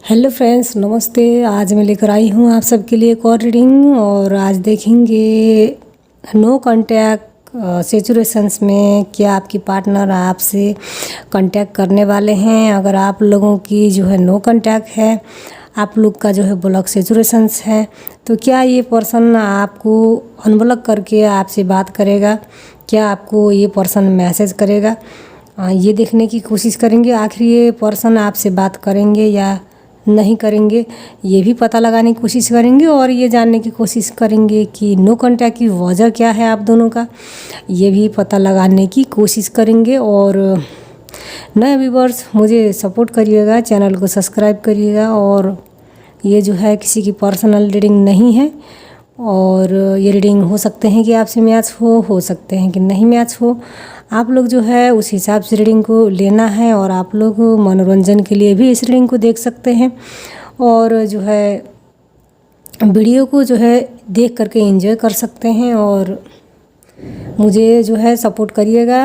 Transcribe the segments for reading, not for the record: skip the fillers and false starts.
Hello friends, नमस्ते। आज मैं लेकर आई हूँ आप सबके लिए एक और रीडिंग। और आज देखेंगे नो कांटेक्ट सिचुएशंस में क्या आपकी पार्टनर आपसे कांटेक्ट करने वाले हैं। अगर आप लोगों की जो है नो कांटेक्ट है, आप लोग का जो है ब्लॉक सिचुएशंस है, तो क्या ये पर्सन आपको अनब्लॉक करके आपसे बात करेगा, क्या आपको ये पर्सन मैसेज करेगा, ये देखने की कोशिश करेंगे। आखिर ये पर्सन आपसे बात करेंगे या नहीं करेंगे, ये भी पता लगाने की कोशिश करेंगे। और ये जानने की कोशिश करेंगे कि नो कांटेक्ट की वजह क्या है आप दोनों का, ये भी पता लगाने की कोशिश करेंगे। और नए व्यूअर्स मुझे सपोर्ट करिएगा, चैनल को सब्सक्राइब करिएगा। और ये जो है किसी की पर्सनल रीडिंग नहीं है, और ये रीडिंग हो सकते हैं कि आपसे मैच हो सकते हैं कि नहीं मैच हो। आप लोग जो है उस हिसाब से रीडिंग को लेना है, और आप लोग मनोरंजन के लिए भी इस रीडिंग को देख सकते हैं। और जो है वीडियो को जो है देख करके एंजॉय कर सकते हैं। और मुझे जो है सपोर्ट करिएगा,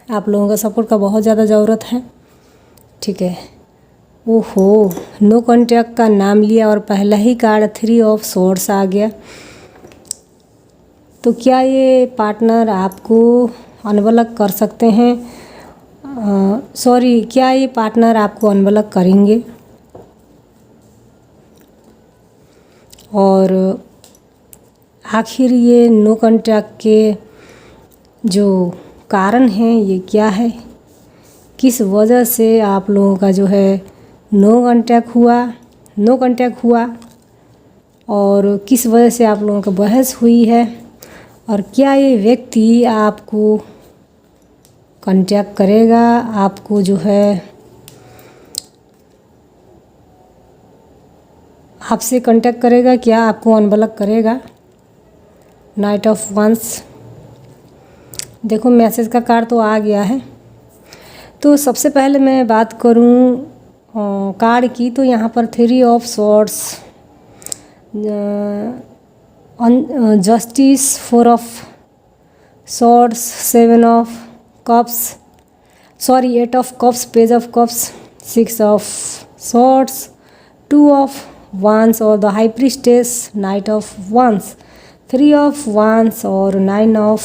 आप लोगों का सपोर्ट का बहुत ज़्यादा ज़रूरत है। ठीक है। ओहो, नो कांटेक्ट का नाम लिया और पहला ही कार्ड 3 ऑफ सोर्ड्स आ गया। तो क्या ये पार्टनर आपको अनब्लॉक कर सकते हैं? क्या ये पार्टनर आपको अनब्लॉक करेंगे? और आखिर ये नो कांटेक्ट के जो कारण हैं ये क्या है? किस वजह से आप लोगों का जो है नो कांटेक्ट हुआ और किस वजह से आप लोगों का बहस हुई है? और क्या ये व्यक्ति आपको कांटेक्ट करेगा, आपको जो है आपसे कांटेक्ट करेगा, क्या आपको अनब्लॉक करेगा? Knight of wands. देखो मैसेज का कार्ड तो आ गया है। तो सबसे पहले मैं बात करूं कार्ड की, तो यहाँ पर 3 of swords, justice, 4 of swords, 7 of cups, 8 of cups, page of cups, 6 of swords, 2 of वांस और the high priestess, night of वांस, 3 ऑफ वांस और 9 ऑफ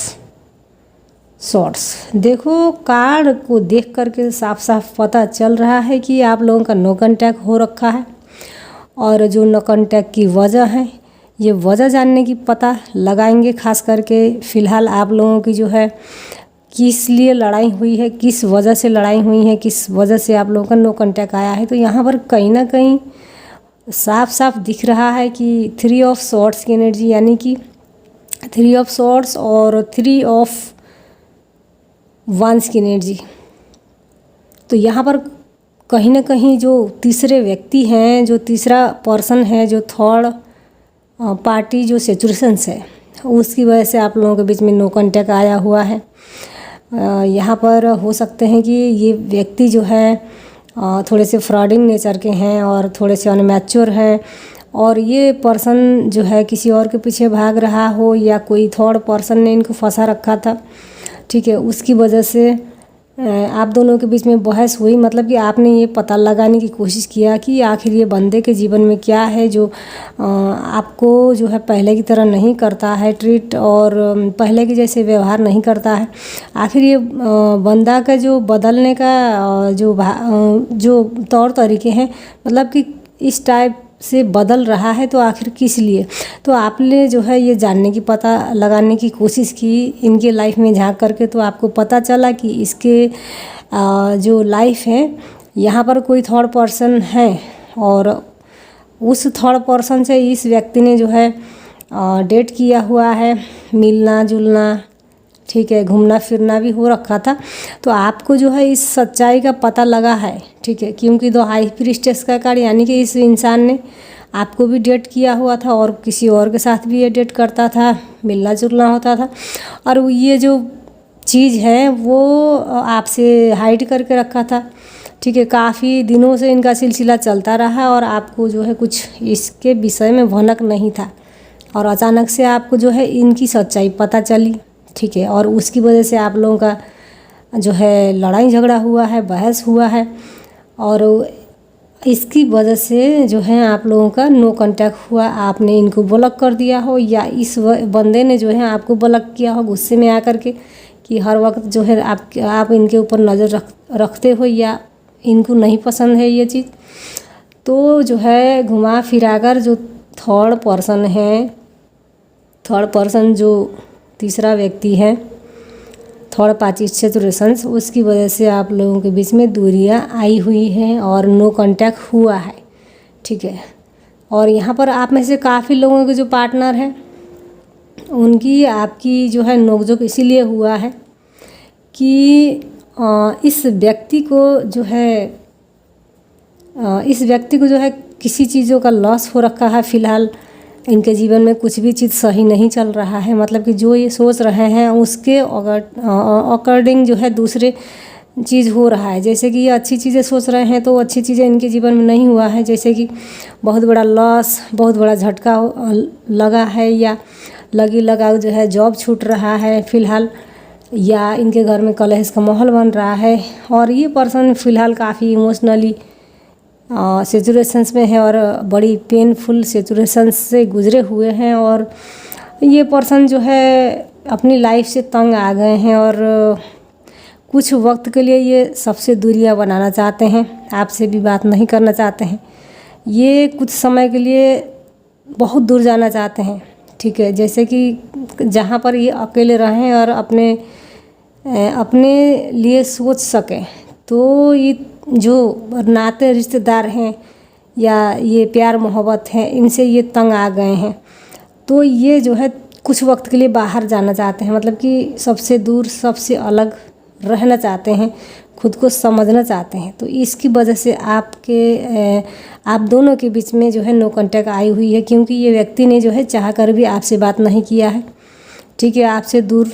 शॉर्ट्स। देखो कार्ड को देख करके साफ साफ पता चल रहा है कि आप लोगों का नो कांटेक्ट हो रखा है। और जो नो कांटेक्ट की वजह है, ये वजह जानने की पता लगाएंगे। खास करके फ़िलहाल आप लोगों की जो है किस लिए लड़ाई हुई है, किस वजह से लड़ाई हुई है, किस वजह से आप लोगों का नो कांटेक्ट आया है। तो यहाँ पर कहीं ना कहीं साफ साफ दिख रहा है कि 3 ऑफ शॉर्ट्स की एनर्जी, यानी कि 3 ऑफ शॉर्ट्स और 3 ऑफ वंस की एनर्जी। तो यहाँ पर कहीं ना कहीं जो तीसरे व्यक्ति हैं, जो तीसरा पर्सन है, जो थर्ड पार्टी जो सिचुएशंस है, उसकी वजह से आप लोगों के बीच में नो कांटेक्ट आया हुआ है। यहाँ पर हो सकते हैं कि ये व्यक्ति जो है थोड़े से फ्रॉडिंग नेचर के हैं और थोड़े से अनमैच्योर हैं। और ये पर्सन जो है किसी और के पीछे भाग रहा हो, या कोई थर्ड पर्सन ने इनको फंसा रखा था। ठीक है, उसकी वजह से आप दोनों के बीच में बहस हुई। मतलब कि आपने ये पता लगाने की कोशिश किया कि आखिर ये बंदे के जीवन में क्या है जो आपको जो है पहले की तरह नहीं करता है ट्रीट, और पहले के जैसे व्यवहार नहीं करता है। आखिर ये बंदा का जो बदलने का जो तौर तरीके हैं, मतलब कि इस टाइप से बदल रहा है, तो आखिर किस लिए? तो आपने जो है ये जानने की पता लगाने की कोशिश की इनके लाइफ में झांक करके। तो आपको पता चला कि इसके जो लाइफ है, यहाँ पर कोई थर्ड पर्सन है, और उस थर्ड पर्सन से इस व्यक्ति ने जो है डेट किया हुआ है, मिलना जुलना, ठीक है, घूमना फिरना भी हो रखा था। तो आपको जो है इस सच्चाई का पता लगा है। ठीक है, क्योंकि 2 हाई प्रीस्टेस का कार्ड, यानी कि इस इंसान ने आपको भी डेट किया हुआ था और किसी और के साथ भी ये डेट करता था, मिलना जुलना होता था। और ये जो चीज़ है वो आपसे हाइड करके रखा था। ठीक है, काफ़ी दिनों से इनका सिलसिला चलता रहा और आपको जो है कुछ इसके विषय में भनक नहीं था, और अचानक से आपको जो है इनकी सच्चाई पता चली। ठीक है, और उसकी वजह से आप लोगों का जो है लड़ाई झगड़ा हुआ है, बहस हुआ है। और इसकी वजह से जो है आप लोगों का नो कांटेक्ट हुआ, आपने इनको ब्लॉक कर दिया हो, या इस बंदे ने जो है आपको ब्लॉक किया हो गुस्से में आकर के कि हर वक्त जो है आप इनके ऊपर नज़र रखते हो या इनको नहीं पसंद है ये चीज़। तो जो है घुमा फिरा कर जो थर्ड पर्सन जो तीसरा व्यक्ति है, थर्ड पार्टी सिचुएशंस, उसकी वजह से आप लोगों के बीच में दूरियां आई हुई हैं और नो कांटेक्ट हुआ है, ठीक है। और यहाँ पर आप में से काफ़ी लोगों के जो पार्टनर हैं उनकी आपकी जो है नोकझोंक इसीलिए हुआ है कि इस व्यक्ति को जो है किसी चीज़ों का लॉस हो रखा है। फ़िलहाल इनके जीवन में कुछ भी चीज़ सही नहीं चल रहा है, मतलब कि जो ये सोच रहे हैं उसके अकॉर्डिंग जो है दूसरे चीज़ हो रहा है। जैसे कि ये अच्छी चीज़ें सोच रहे हैं तो अच्छी चीज़ें इनके जीवन में नहीं हुआ है, जैसे कि बहुत बड़ा लॉस, बहुत बड़ा झटका लगा है, या लगी लगाओ जो है जॉब छूट रहा है फ़िलहाल, या इनके घर में कलेश का माहौल बन रहा है। और ये पर्सन फ़िलहाल काफ़ी इमोशनली सिचुएशंस में है और बड़ी पेनफुल सिचुएशंस से गुजरे हुए हैं, और ये पर्सन जो है अपनी लाइफ से तंग आ गए हैं और कुछ वक्त के लिए ये सबसे दूरियां बनाना चाहते हैं, आपसे भी बात नहीं करना चाहते हैं। ये कुछ समय के लिए बहुत दूर जाना चाहते हैं, ठीक है। जैसे कि जहाँ पर ये अकेले रहें और अपने लिए सोच सकें। तो ये जो नाते रिश्तेदार हैं या ये प्यार मोहब्बत है, इनसे ये तंग आ गए हैं। तो ये जो है कुछ वक्त के लिए बाहर जाना चाहते हैं, मतलब कि सबसे दूर, सबसे अलग रहना चाहते हैं, खुद को समझना चाहते हैं। तो इसकी वजह से आप दोनों के बीच में जो है नो कांटेक्ट आई हुई है, क्योंकि ये व्यक्ति ने जो है चाह कर भी आपसे बात नहीं किया है, ठीक है। आपसे दूर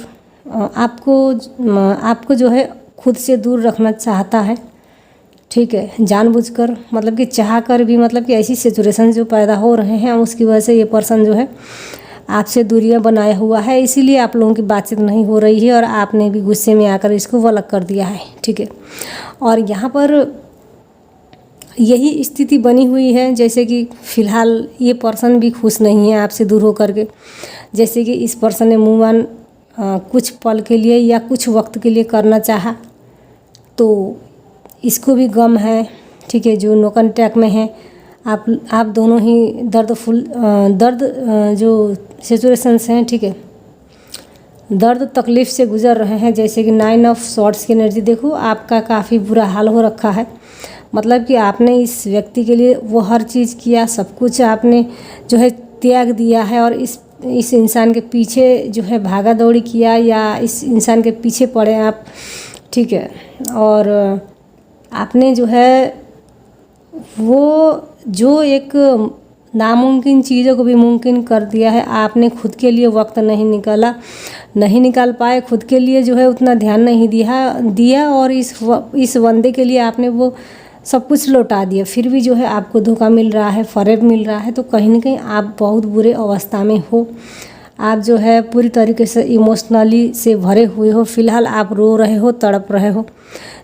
आपको जो है खुद से दूर रखना चाहता है, ठीक है, जानबूझकर, मतलब कि चाह कर भी, मतलब कि ऐसी सिचुएशन जो पैदा हो रहे हैं उसकी वजह से ये पर्सन जो है आपसे दूरियां बनाया हुआ है। इसीलिए आप लोगों की बातचीत नहीं हो रही है और आपने भी गुस्से में आकर इसको ब्लॉक कर दिया है, ठीक है। और यहाँ पर यही स्थिति बनी हुई है, जैसे कि फ़िलहाल ये पर्सन भी खुश नहीं है आपसे दूर होकर के। जैसे कि इस पर्सन ने मूव ऑन कुछ पल के लिए या कुछ वक्त के लिए करना चाहा, तो इसको भी गम है, ठीक है। जो नो कांटेक्ट में है, आप दोनों ही दर्द जो सिचुएशंस हैं, ठीक है, दर्द तकलीफ़ से गुजर रहे हैं। जैसे कि 9 ऑफ सॉर्ड्स की एनर्जी देखो, आपका काफ़ी बुरा हाल हो रखा है। मतलब कि आपने इस व्यक्ति के लिए वो हर चीज़ किया, सब कुछ आपने जो है त्याग दिया है, और इस इंसान के पीछे जो है भागा दौड़ी किया, या इस इंसान के पीछे पड़े आप, ठीक है। और आपने जो है वो जो एक नामुमकिन चीज़ों को भी मुमकिन कर दिया है। आपने खुद के लिए वक्त नहीं निकाल पाए, खुद के लिए जो है उतना ध्यान नहीं दिया और इस बंदे के लिए आपने वो सब कुछ लौटा दिया। फिर भी जो है आपको धोखा मिल रहा है, फ़रेब मिल रहा है। तो कहीं ना कहीं आप बहुत बुरे अवस्था में हो, आप जो है पूरी तरीके से इमोशनली से भरे हुए हो। फ़िलहाल आप रो रहे हो, तड़प रहे हो।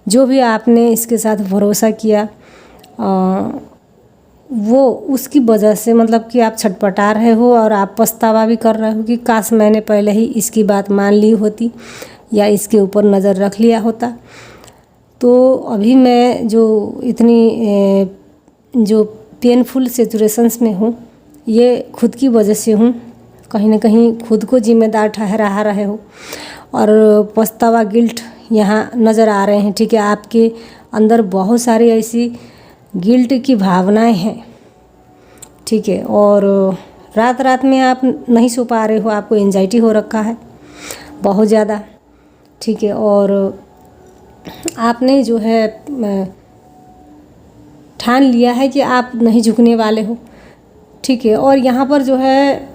जो भी आपने इसके साथ भरोसा किया वो उसकी वजह से, मतलब कि आप छटपटा रहे हो और आप पछतावा भी कर रहे हो कि काश मैंने पहले ही इसकी बात मान ली होती या इसके ऊपर नज़र रख लिया होता। तो अभी मैं जो इतनी जो पेनफुल सिचुएशंस में हूँ, ये खुद की वजह से हूँ। कहीं ना कहीं खुद को जिम्मेदार ठहरा रहे हो और पछतावा, गिल्ट यहाँ नज़र आ रहे हैं, ठीक है। आपके अंदर बहुत सारी ऐसी गिल्ट की भावनाएं हैं, ठीक है। और रात में आप नहीं सो पा रहे हो, आपको एंजाइटी हो रखा है बहुत ज़्यादा, ठीक है। और आपने जो है ठान लिया है कि आप नहीं झुकने वाले हो, ठीक है। और यहाँ पर जो है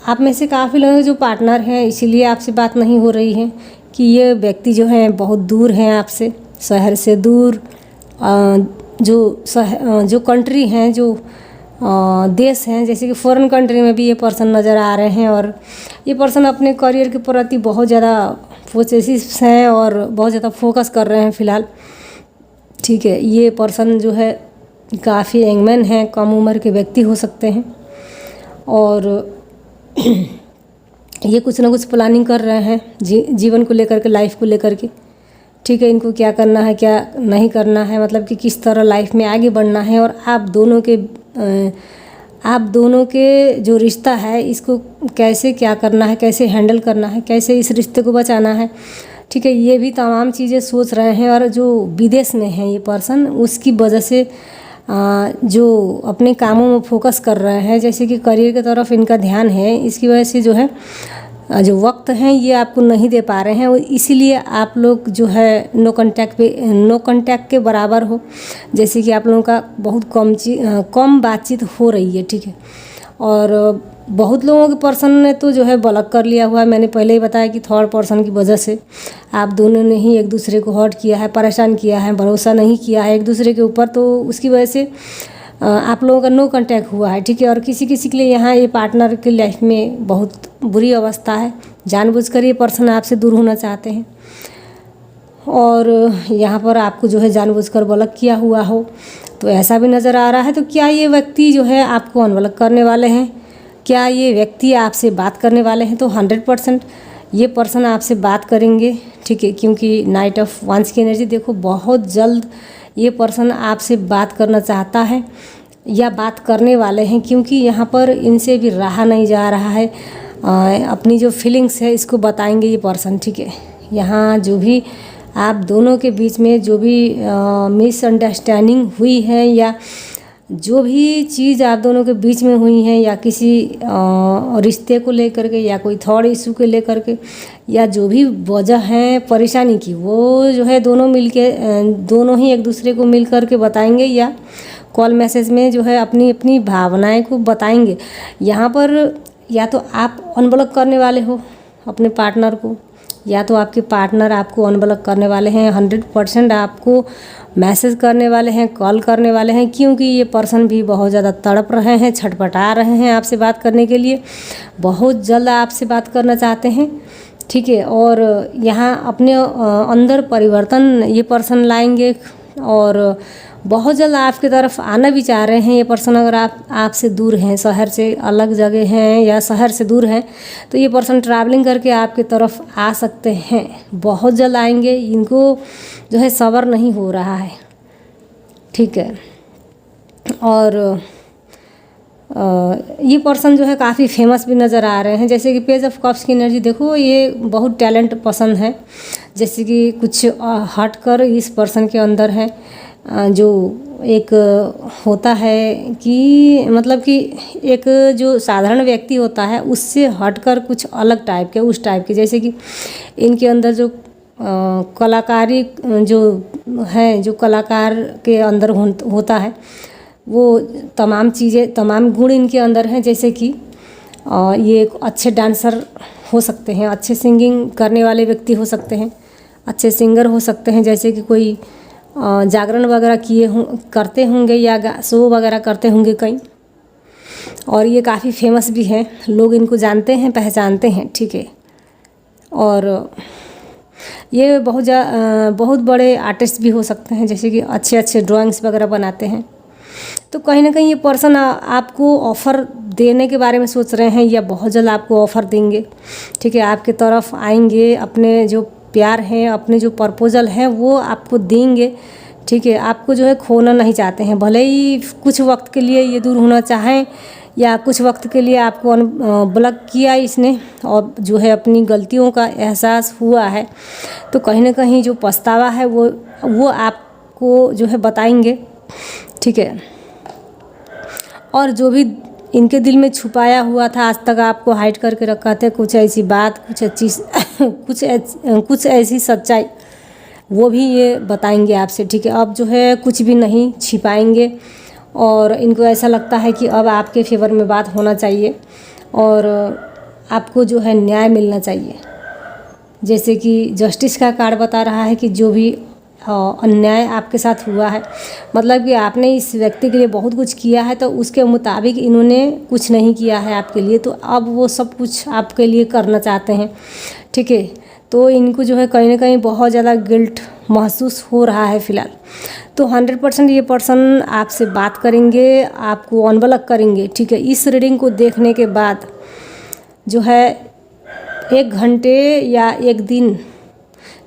आप में से काफ़ी लोग जो पार्टनर हैं, इसीलिए आपसे बात नहीं हो रही है कि ये व्यक्ति जो है बहुत दूर हैं आपसे, शहर से दूर, जो कंट्री हैं, जो देश हैं, जैसे कि फॉरेन कंट्री में भी ये पर्सन नज़र आ रहे हैं। और ये पर्सन अपने करियर के प्रति बहुत ज़्यादा पोसेसिव हैं और बहुत ज़्यादा फोकस कर रहे हैं फ़िलहाल, ठीक है। ये पर्सन जो है काफ़ी यंगमैन हैं, कम उम्र के व्यक्ति हो सकते हैं और ये कुछ ना कुछ प्लानिंग कर रहे हैं जीवन को लेकर के, लाइफ को लेकर के। ठीक है, इनको क्या करना है क्या नहीं करना है, मतलब कि किस तरह लाइफ में आगे बढ़ना है और आप दोनों के जो रिश्ता है इसको कैसे क्या करना है, कैसे हैंडल करना है, कैसे इस रिश्ते को बचाना है। ठीक है, ये भी तमाम चीज़ें सोच रहे हैं। और जो विदेश में है ये पर्सन, उसकी वजह से जो अपने कामों में फोकस कर रहे हैं, जैसे कि करियर की तरफ इनका ध्यान है, इसकी वजह से जो है जो वक्त है ये आपको नहीं दे पा रहे हैं और इसीलिए आप लोग जो है नो कांटेक्ट के बराबर हो। जैसे कि आप लोगों का बहुत कम बातचीत हो रही है। ठीक है, और बहुत लोगों के पर्सन ने तो जो है ब्लॉक कर लिया हुआ है। मैंने पहले ही बताया कि थर्ड पर्सन की वजह से आप दोनों ने ही एक दूसरे को हर्ट किया है, परेशान किया है, भरोसा नहीं किया है एक दूसरे के ऊपर, तो उसकी वजह से आप लोगों का नो कांटेक्ट हुआ है। ठीक है, और किसी किसी के लिए यहाँ ये पार्टनर की लाइफ में बहुत बुरी अवस्था है, जानबूझकर ये पर्सन आपसे दूर होना चाहते हैं और यहाँ पर आपको जो है जानबूझकर ब्लॉक किया हुआ हो, तो ऐसा भी नज़र आ रहा है। तो क्या ये व्यक्ति जो है आपको अनब्लॉक करने वाले हैं? क्या ये व्यक्ति आपसे बात करने वाले हैं? तो 100% ये पर्सन आपसे बात करेंगे। ठीक है, क्योंकि नाइट ऑफ वांस की एनर्जी देखो, बहुत जल्द ये पर्सन आपसे बात करना चाहता है या बात करने वाले हैं, क्योंकि यहाँ पर इनसे भी रहा नहीं जा रहा है। अपनी जो फीलिंग्स है इसको बताएंगे ये पर्सन। ठीक है, यहाँ जो भी आप दोनों के बीच में जो भी मिसअंडरस्टैंडिंग हुई है या जो भी चीज़ आप दोनों के बीच में हुई है या किसी रिश्ते को लेकर के या कोई थर्ड इशू को लेकर के या जो भी वजह है परेशानी की, वो जो है दोनों ही एक दूसरे को मिल कर के बताएंगे या कॉल मैसेज में जो है अपनी अपनी भावनाएं को बताएंगे। यहाँ पर या तो आप अनब्लॉक करने वाले हो अपने पार्टनर को, या तो आपके पार्टनर आपको अनब्लॉक करने वाले हैं। 100% आपको मैसेज करने वाले हैं, कॉल करने वाले हैं, क्योंकि ये पर्सन भी बहुत ज़्यादा तड़प रहे हैं, छटपटा रहे हैं आपसे बात करने के लिए, बहुत जल्द आपसे बात करना चाहते हैं। ठीक है, और यहाँ अपने अंदर परिवर्तन ये पर्सन लाएंगे और बहुत जल्द आपकी तरफ आना भी चाह रहे हैं ये पर्सन। अगर आपसे दूर हैं, शहर से अलग जगह हैं या शहर से दूर हैं, तो ये पर्सन ट्रैवलिंग करके आपकी तरफ आ सकते हैं, बहुत जल्द आएंगे। इनको जो है सब्र नहीं हो रहा है। ठीक है, और ये पर्सन जो है काफ़ी फेमस भी नज़र आ रहे हैं। जैसे कि पेज ऑफ कप्स की एनर्जी देखो, ये बहुत टैलेंट पर्सन है। जैसे कि कुछ हटकर इस पर्सन के अंदर है जो एक होता है कि मतलब कि एक जो साधारण व्यक्ति होता है उससे हटकर कुछ अलग टाइप के, उस टाइप के, जैसे कि इनके अंदर जो कलाकारी जो है, जो कलाकार के अंदर होता है, वो तमाम चीज़ें, तमाम गुण इनके अंदर हैं। जैसे कि ये एक अच्छे डांसर हो सकते हैं, अच्छे सिंगिंग करने वाले व्यक्ति हो सकते हैं, अच्छे सिंगर हो सकते हैं। जैसे कि कोई जागरण वगैरह करते होंगे या शो वगैरह करते होंगे कहीं, और ये काफ़ी फेमस भी हैं, लोग इनको जानते हैं, पहचानते हैं। ठीक है, और ये बहुत बड़े आर्टिस्ट भी हो सकते हैं, जैसे कि अच्छे अच्छे ड्राइंग्स वगैरह बनाते हैं। तो कहीं ना कहीं ये पर्सन आपको ऑफ़र देने के बारे में सोच रहे हैं या बहुत जल्द आपको ऑफ़र देंगे। ठीक है, आपके तरफ आएंगे, अपने जो प्यार है, अपने जो प्रपोजल है वो आपको देंगे। ठीक है, आपको जो है खोना नहीं चाहते हैं, भले ही कुछ वक्त के लिए ये दूर होना चाहें या कुछ वक्त के लिए आपको ब्लॉक किया इसने और जो है अपनी गलतियों का एहसास हुआ है, तो कहीं ना कहीं जो पछतावा है वो आपको जो है बताएंगे। ठीक है, और जो भी इनके दिल में छुपाया हुआ था, आज तक आपको हाइड करके रखा था, कुछ ऐसी बात, कुछ ऐसी सच्चाई, वो भी ये बताएंगे आपसे। ठीक है, अब जो है कुछ भी नहीं छिपाएंगे और इनको ऐसा लगता है कि अब आपके फेवर में बात होना चाहिए और आपको जो है न्याय मिलना चाहिए। जैसे कि जस्टिस का कार्ड बता रहा है कि जो भी अन्याय आपके साथ हुआ है, मतलब कि आपने इस व्यक्ति के लिए बहुत कुछ किया है, तो उसके मुताबिक इन्होंने कुछ नहीं किया है आपके लिए, तो अब वो सब कुछ आपके लिए करना चाहते हैं। ठीक है, तो इनको जो है कहीं ना कहीं बहुत ज़्यादा गिल्ट महसूस हो रहा है फ़िलहाल। तो 100% ये पर्सन आपसे बात करेंगे, आपको अनब्लॉक करेंगे, ठीक है। इस रीडिंग को देखने के बाद जो है 1 घंटे या 1 दिन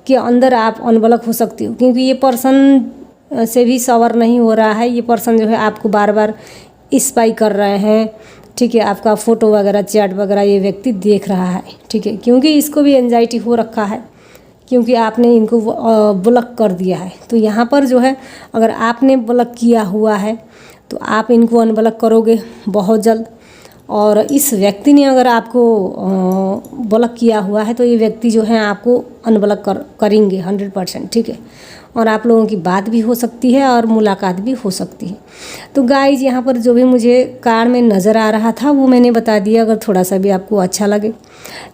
के अंदर आप अनब्लॉक हो सकती हो, क्योंकि ये पर्सन से भी सबर नहीं हो रहा है। ये पर्सन जो है आपको बार बार स्पाई कर रहे हैं, ठीक है। आपका फ़ोटो वगैरह, चैट वगैरह ये व्यक्ति देख रहा है, ठीक है, क्योंकि इसको भी एंजाइटी हो रखा है, क्योंकि आपने इनको ब्लॉक कर दिया है। तो यहाँ पर जो है अगर आपने ब्लॉक किया हुआ है तो आप इनको अनब्लॉक करोगे बहुत जल्द। और इस व्यक्ति ने अगर आपको ब्लॉक किया हुआ है तो ये व्यक्ति जो है आपको अनब्लॉक करेंगे 100%, ठीक है। और आप लोगों की बात भी हो सकती है और मुलाकात भी हो सकती है। तो गाइज यहाँ पर जो भी मुझे कार्ड में नज़र आ रहा था वो मैंने बता दिया। अगर थोड़ा सा भी आपको अच्छा लगे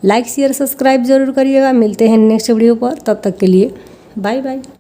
लाइक शेयर सब्सक्राइब ज़रूर करिएगा। मिलते हैं नेक्स्ट वीडियो पर, तब तक के लिए बाय बाय।